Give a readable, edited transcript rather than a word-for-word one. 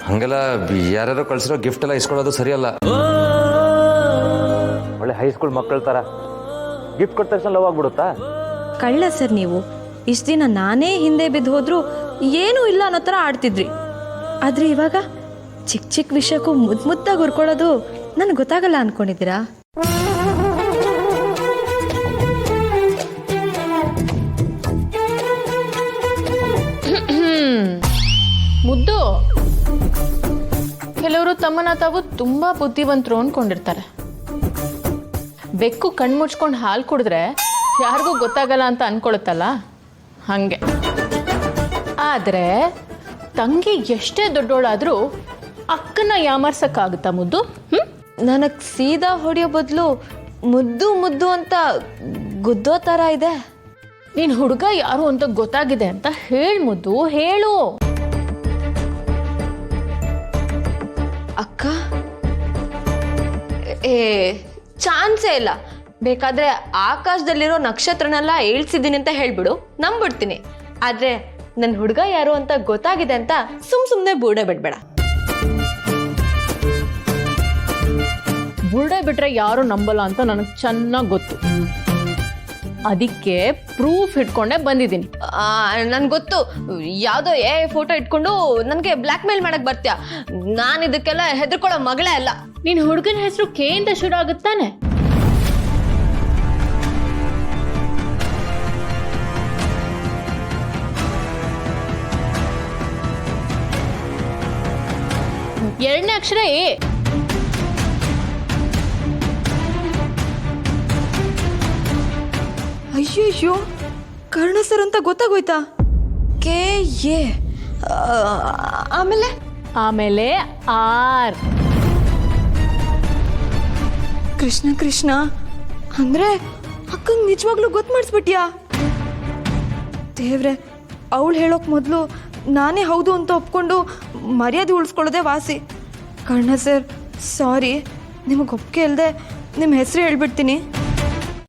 ಹಂಗೆಲ್ಲ ಯಾರ್ಯಾರೋ ಕಳ್ಸಿರೋ ಗಿಫ್ಟ್ ಎಲ್ಲ ಇಸ್ಕೊಳ್ಳೋದು ಸರಿಯಲ್ಲ. ಒಳ್ಳೆ ಹೈಸ್ಕೂಲ್ ಮಕ್ಕಳ ಥರ ಗಿಫ್ಟ್ ಕೊಟ್ಟ ತಕ್ಷಣ ಲವ್ ಆಗ್ಬಿಡುತ್ತಾ? ಕಳ್ಳ ಸರ್ ನೀವು. ಇಷ್ಟು ದಿನ ನಾನೇ ಹಿಂದೆ ಬಿದ್ದು ಹೋದ್ರೂ ಏನೂ ಇಲ್ಲ ಅನ್ನೋ ಥರ ಆಡ್ತಿದ್ರಿ. ಆದರೆ ಇವಾಗ ಚಿಕ್ಕ ಚಿಕ್ಕ ವಿಷಯಕ್ಕೂ ಮುದ್ದಾಗಿ ಹುರ್ಕೊಳ್ಳೋದು ನನಗೆ ಗೊತ್ತಾಗಲ್ಲ ಅಂದ್ಕೊಂಡಿದ್ದೀರಾ? ಮುದ್ದು, ಕೆಲವರು ತಮ್ಮನ್ನ ತಾವು ತುಂಬಾ ಬುದ್ಧಿವಂತರು ಅನ್ಕೊಂಡಿರ್ತಾರೆ. ಬೆಕ್ಕು ಕಣ್ಮುಚ್ಕೊಂಡು ಹಾಲು ಕುಡಿದ್ರೆ ಯಾರಿಗೂ ಗೊತ್ತಾಗಲ್ಲ ಅಂತ ಅನ್ಕೊಳುತ್ತಲ್ಲ, ಹಂಗೆ. ಆದರೆ ತಂಗಿ ಎಷ್ಟೇ ದೊಡ್ಡೋಳಾದರೂ ಅಕ್ಕನ ಯಾಮರ್ಸಕ್ಕಾಗುತ್ತಾ ಮುದ್ದು? ನನಗೆ ಸೀದಾ ಹೊಡೆಯೋ ಬದಲು ಮುದ್ದು ಮುದ್ದು ಅಂತ ಗುದ್ದೋ ಥರ ಇದೆ. ನೀನು ಹುಡುಗ ಯಾರು ಅಂತ ಗೊತ್ತಾಗಿದೆ ಅಂತ ಹೇಳು ಮುದ್ದು, ಹೇಳು. ಅಕ್ಕ ಚಾನ್ಸೇ ಇಲ್ಲ. ಬೇಕಾದ್ರೆ ಆಕಾಶದಲ್ಲಿರೋ ನಕ್ಷತ್ರನೆಲ್ಲ ಏಳ್ಸಿದ್ದೀನಿ ಅಂತ ಹೇಳ್ಬಿಡು, ನಂಬಿಡ್ತೀನಿ. ಆದ್ರೆ ನನ್ನ ಹುಡುಗ ಯಾರು ಅಂತ ಗೊತ್ತಾಗಿದೆ ಅಂತ ಸುಮ್ಮನೆ ಬೂಡೆ ಬಿಡ್ಬೇಡ. ಬುರ್ಡೆ ಬಿಟ್ರೆ ಯಾರು ನಂಬಲ್ಲ ಅಂತ ನನಗೆ ಚೆನ್ನಾಗಿ ಗೊತ್ತು. ಅದಕ್ಕೆ ಪ್ರೂಫ್ ಇಟ್ಕೊಂಡೆ ಬಂದಿದ್ದೀನಿ. ನನ್ಗೆ ಗೊತ್ತು, ಯಾವುದೋ ಫೋಟೋ ಇಟ್ಕೊಂಡು ನನಗೆ ಬ್ಲ್ಯಾಕ್ ಮೇಲ್ ಮಾಡಕ್ ಬರ್ತೀಯ. ನಾನು ಇದಕ್ಕೆಲ್ಲ ಹೆದರ್ಕೊಳ್ಳೋ ಮಗಳೇ ಅಲ್ಲ. ನಿನ್ನ ಹುಡುಗನ ಹೆಸರು ಕೆ ಅಂತ ಶುರು ಆಗುತ್ತಾನೆ. ಎರಡನೇ ಅಕ್ಷರ ಎ. ಅಯ್ಯೋ, ಕರ್ಣ ಸರ್ ಅಂತ ಗೊತ್ತಾಗೋಯ್ತಾ? ಕೆ ಎ, ಆಮೇಲೆ ಆರ್. ಕೃಷ್ಣ ಕೃಷ್ಣ ಅಂದ್ರೆ ಅಕ್ಕಂಗೆ ನಿಜವಾಗ್ಲೂ ಗೊತ್ತು ಮಾಡಿಸ್ಬಿಟ್ಯಾ? ದೇವ್ರೆ, ಅವಳು ಹೇಳೋಕ್ ಮೊದಲು ನಾನೇ ಹೌದು ಅಂತ ಒಪ್ಕೊಂಡು ಮರ್ಯಾದೆ ಉಳಿಸ್ಕೊಳ್ಳೋದೇ ವಾಸಿ. ಕರ್ಣ ಸರ್, ಸಾರಿ, ನಿಮಗೆ ಒಪ್ಪಿಗೆ ಇಲ್ಲದೆ ನಿಮ್ಮ ಹೆಸರು ಹೇಳ್ಬಿಡ್ತೀನಿ.